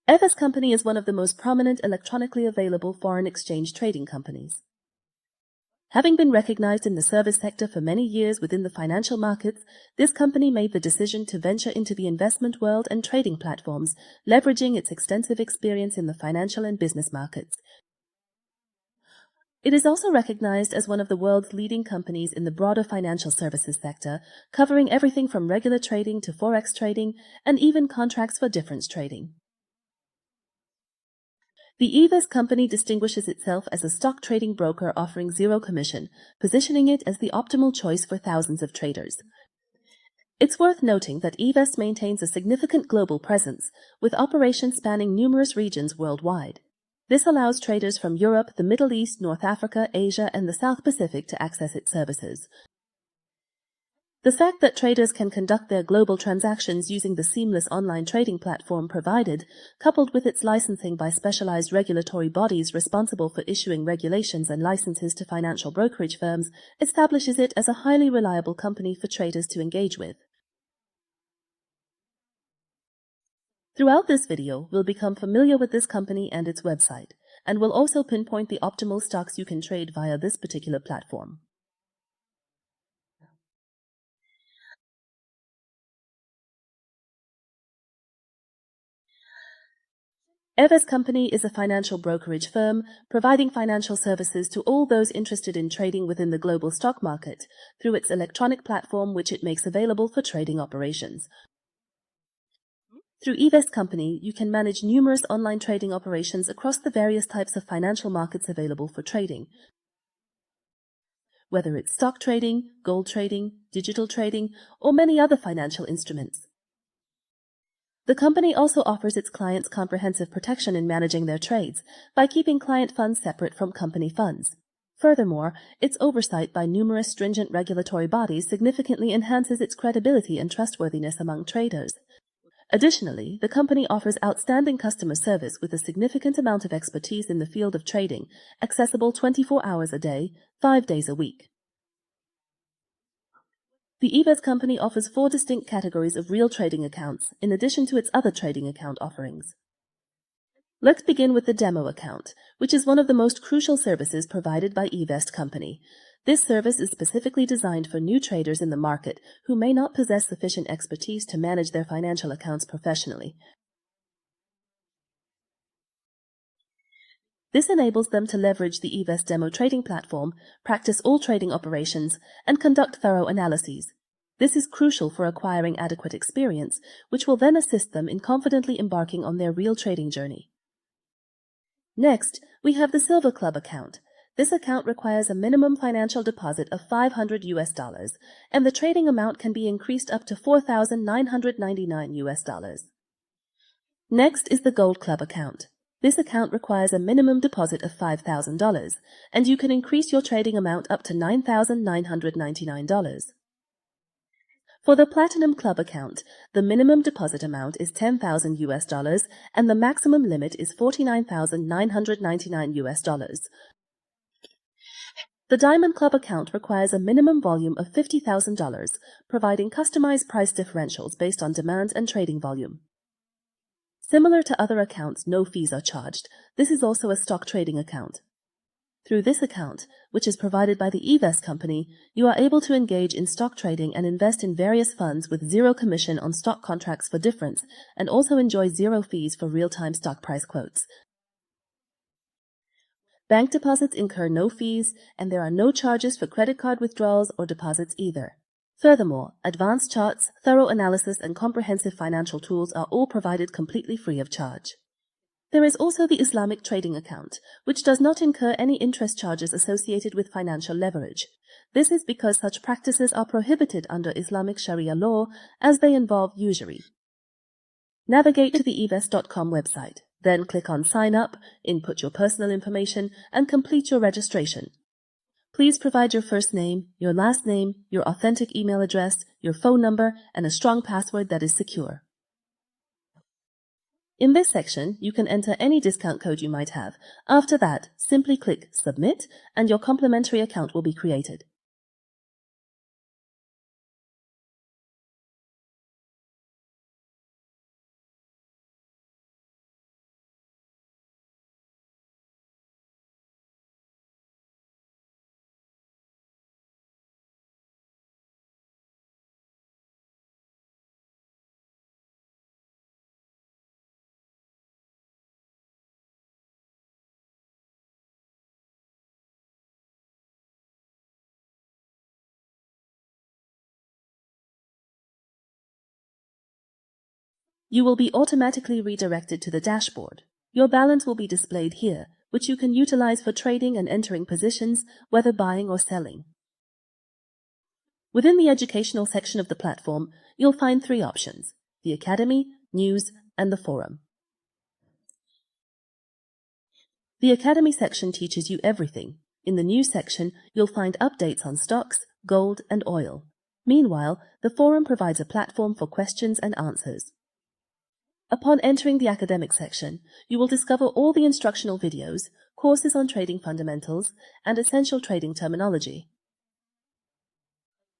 Evest Company is one of the most prominent electronically available foreign exchange trading companies. Having been recognized in the service sector for many years within the financial markets, this company made the decision to venture into the investment world and trading platforms, leveraging its extensive experience in the financial and business markets. It is also recognized as one of the world's leading companies in the broader financial services sector, covering everything from regular trading to forex trading and even contracts for difference trading. The Evest company distinguishes itself as a stock trading broker offering zero commission, positioning it as the optimal choice for thousands of traders. It's worth noting that Evest maintains a significant global presence, with operations spanning numerous regions worldwide. This allows traders from Europe, the Middle East, North Africa, Asia, and the South Pacific to access its services. The fact that traders can conduct their global transactions using the seamless online trading platform provided, coupled with its licensing by specialized regulatory bodies responsible for issuing regulations and licenses to financial brokerage firms, establishes it as a highly reliable company for traders to engage with. Throughout this video, we'll become familiar with this company and its website, and we'll also pinpoint the optimal stocks you can trade via this particular platform. Evest Company is a financial brokerage firm providing financial services to all those interested in trading within the global stock market through its electronic platform, which it makes available for trading operations. Through Evest Company, you can manage numerous online trading operations across the various types of financial markets available for trading. Whether it's stock trading, gold trading, digital trading, or many other financial instruments. The company also offers its clients comprehensive protection in managing their trades by keeping client funds separate from company funds. Furthermore, its oversight by numerous stringent regulatory bodies significantly enhances its credibility and trustworthiness among traders. Additionally, the company offers outstanding customer service with a significant amount of expertise in the field of trading, accessible 24 hours a day, 5 days a week. The Evest company offers 4 distinct categories of real trading accounts, in addition to its other trading account offerings. Let's begin with the demo account, which is one of the most crucial services provided by Evest company. This service is specifically designed for new traders in the market who may not possess sufficient expertise to manage their financial accounts professionally. This enables them to leverage the Evest demo trading platform, practice all trading operations, and conduct thorough analyses. This is crucial for acquiring adequate experience, which will then assist them in confidently embarking on their real trading journey. Next, we have the Silver Club account. This account requires a minimum financial deposit of $500, and the trading amount can be increased up to $4,999. Next is the Gold Club account. This account requires a minimum deposit of $5,000, and you can increase your trading amount up to $9,999. For the Platinum Club account, the minimum deposit amount is $10,000 and the maximum limit is $49,999. The Diamond Club account requires a minimum volume of $50,000, providing customized price differentials based on demand and trading volume. Similar to other accounts, no fees are charged. This is also a stock trading account. Through this account, which is provided by the Evest company, you are able to engage in stock trading and invest in various funds with zero commission on stock contracts for difference, and also enjoy zero fees for real-time stock price quotes. Bank deposits incur no fees, and there are no charges for credit card withdrawals or deposits either. Furthermore, advanced charts, thorough analysis, and comprehensive financial tools are all provided completely free of charge. There is also the Islamic trading account, which does not incur any interest charges associated with financial leverage. This is because such practices are prohibited under Islamic Sharia law, as they involve usury. Navigate to the evest.com website. Then click on Sign Up, input your personal information, and complete your registration. Please provide your first name, your last name, your authentic email address, your phone number, and a strong password that is secure. In this section, you can enter any discount code you might have. After that, simply click Submit, and your complimentary account will be created. You will be automatically redirected to the dashboard. Your balance will be displayed here, which you can utilize for trading and entering positions, whether buying or selling. Within the educational section of the platform, you'll find 3 options: the Academy, News, and the Forum. The Academy section teaches you everything. In the News section, you'll find updates on stocks, gold, and oil. Meanwhile, the Forum provides a platform for questions and answers. Upon entering the Academic section, you will discover all the instructional videos, courses on trading fundamentals, and essential trading terminology.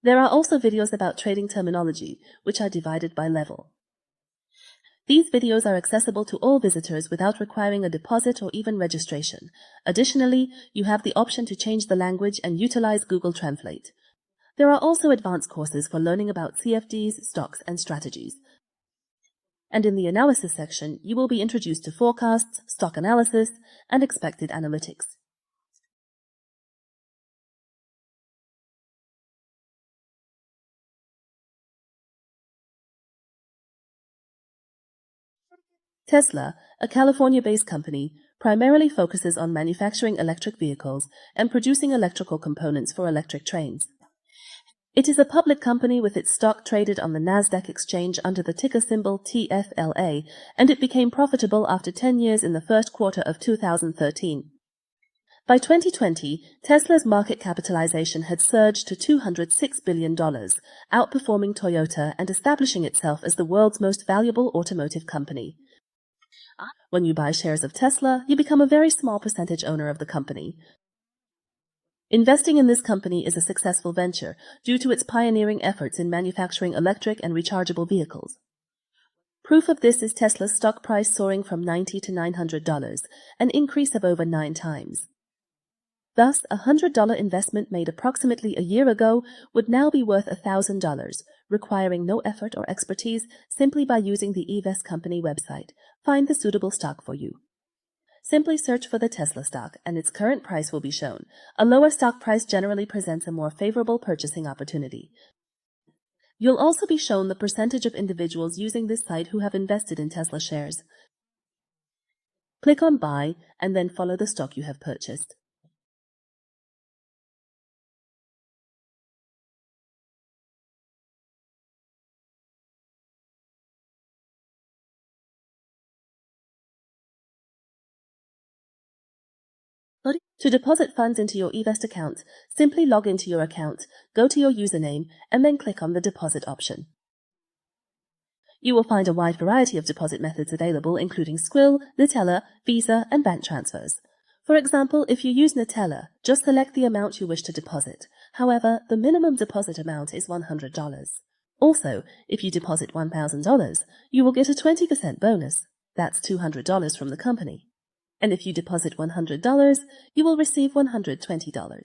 There are also videos about trading terminology, which are divided by level. These videos are accessible to all visitors without requiring a deposit or even registration. Additionally, you have the option to change the language and utilize Google Translate. There are also advanced courses for learning about CFDs, stocks, and strategies. And in the analysis section, you will be introduced to forecasts, stock analysis, and expected analytics. Tesla, a California-based company, primarily focuses on manufacturing electric vehicles and producing electrical components for electric trains. It is a public company with its stock traded on the Nasdaq exchange under the ticker symbol TFLA, and it became profitable after 10 years in the first quarter of 2013. By 2020, Tesla's market capitalization had surged to $206 billion, outperforming Toyota and establishing itself as the world's most valuable automotive company. When you buy shares of Tesla, you become a very small percentage owner of the company. Investing in this company is a successful venture due to its pioneering efforts in manufacturing electric and rechargeable vehicles. Proof of this is Tesla's stock price soaring from $90 to $900, an increase of over 9 times. Thus, a $100 investment made approximately a year ago would now be worth $1,000, requiring no effort or expertise simply by using the Evest company website. Find the suitable stock for you. Simply search for the Tesla stock, and its current price will be shown. A lower stock price generally presents a more favorable purchasing opportunity. You'll also be shown the percentage of individuals using this site who have invested in Tesla shares. Click on Buy, and then follow the stock you have purchased. To deposit funds into your Evest account, simply log into your account, go to your username, and then click on the deposit option. You will find a wide variety of deposit methods available, including Skrill, Neteller, Visa, and bank transfers. For example, if you use Neteller, just select the amount you wish to deposit. However, the minimum deposit amount is $100. Also, if you deposit $1,000, you will get a 20% bonus. That's $200 from the company. And if you deposit $100, you will receive $120.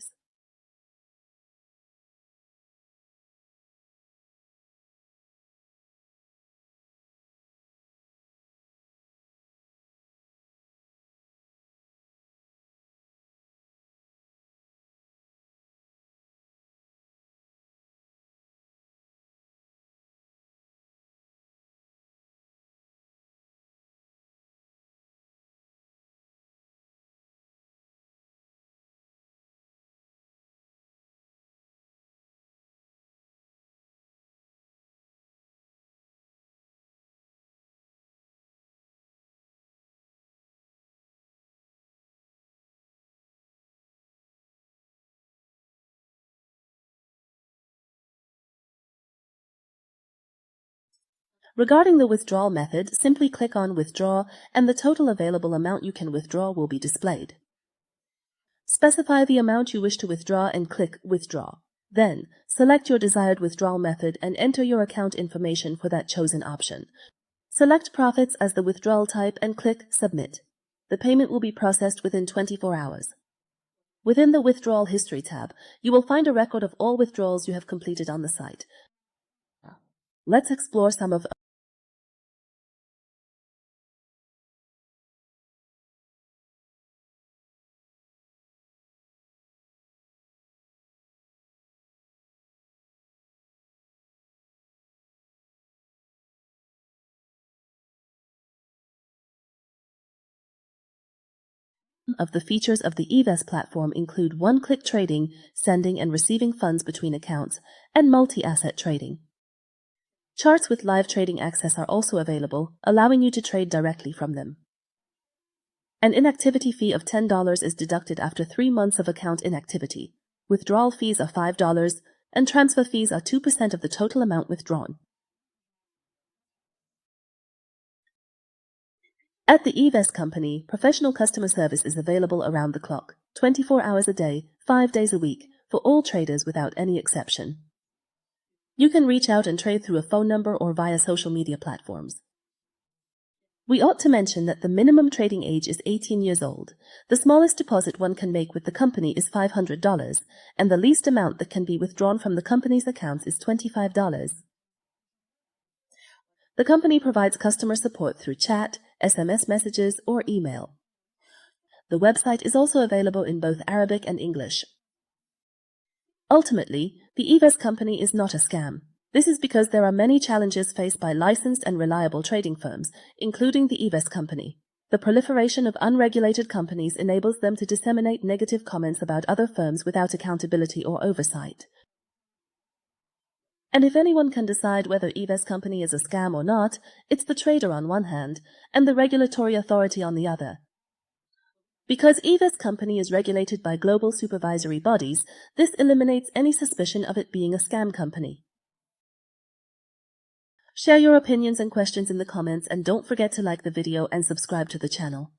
Regarding the withdrawal method, simply click on Withdraw, and the total available amount you can withdraw will be displayed. Specify the amount you wish to withdraw and click Withdraw. Then, select your desired withdrawal method and enter your account information for that chosen option. Select Profits as the withdrawal type and click Submit. The payment will be processed within 24 hours. Within the Withdrawal History tab, you will find a record of all withdrawals you have completed on the site. Let's explore some of of the features of the Evest platform include one-click trading, sending and receiving funds between accounts, and multi-asset trading. Charts with live trading access are also available, allowing you to trade directly from them. An inactivity fee of $10 is deducted after 3 months of account inactivity. Withdrawal fees are $5, and transfer fees are 2% of the total amount withdrawn. At the Evest company, professional customer service is available around the clock, 24 hours a day, 5 days a week, for all traders without any exception. You can reach out and trade through a phone number or via social media platforms. We ought to mention that the minimum trading age is 18 years old. The smallest deposit one can make with the company is $500, and the least amount that can be withdrawn from the company's accounts is $25. The company provides customer support through chat, SMS messages, or email. The website is also available in both Arabic and English. Ultimately, the Evest company is not a scam. This is because there are many challenges faced by licensed and reliable trading firms, including the Evest company. The proliferation of unregulated companies enables them to disseminate negative comments about other firms without accountability or oversight. And if anyone can decide whether Evest company is a scam or not, it's the trader on one hand, and the regulatory authority on the other. Because Evest company is regulated by global supervisory bodies, this eliminates any suspicion of it being a scam company. Share your opinions and questions in the comments, and don't forget to like the video and subscribe to the channel.